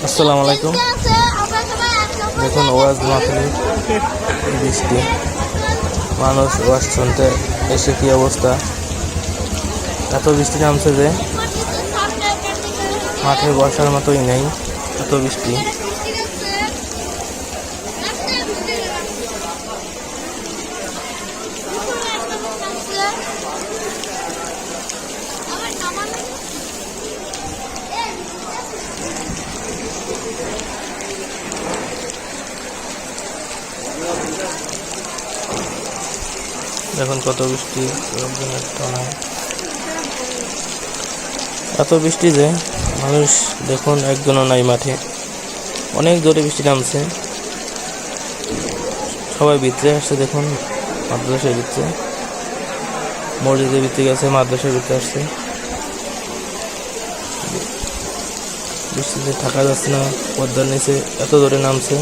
আসসালামু আলাইকুম। দেখুন ওয়াজ মাহফিলে বৃষ্টি, মানুষ ওয়াজ শুনতে এসে কি অবস্থা। এত বৃষ্টি নামছে যে মাঠে বসার মতোই নেই, এত বৃষ্টি। দেখুন কত বৃষ্টি, এত বৃষ্টি যে মানুষ দেখুন একজনও নাই মাঠে। অনেক জোরে বৃষ্টি নামছে, সবাই ভিতরে আসছে। দেখুন মাদ্রাসার ভিতরে, মসজিদের ভিতরে গেছে, মাদ্রাসার ভিতরে আসছে। বৃষ্টিতে থাকা যাচ্ছে না, পদ্মার নিচে এত জোরে নামছে।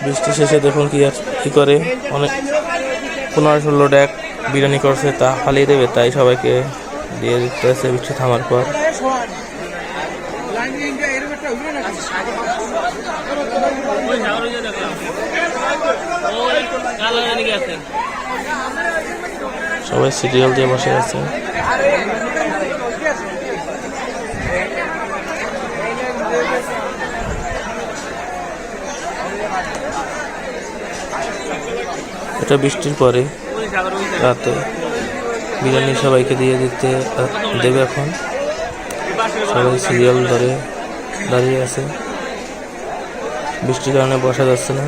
বৃষ্টি শেষে দেখুন কি করে, অনেক 15-16 ড্যাক বিরিয়ানি করছে, তা ফালিয়ে দেবে, তাই সবাইকে দিয়ে দিতে আছে বৃষ্টি থামার পর। সবাই সিরিয়াল দিয়ে বসে আছে। এটা বৃষ্টির পরে রাতে বিরিয়ানি সবাইকে দিয়ে দেবে। এখন সবাই সিরিয়াল ধরে দাঁড়িয়ে আছে, বৃষ্টির কারণে বসা যাচ্ছে না।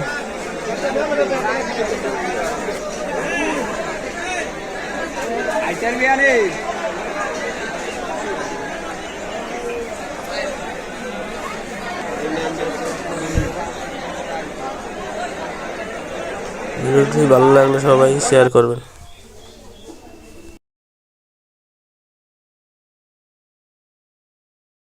ভিডিওটি ভালো লাগলে সবাই শেয়ার করবেন।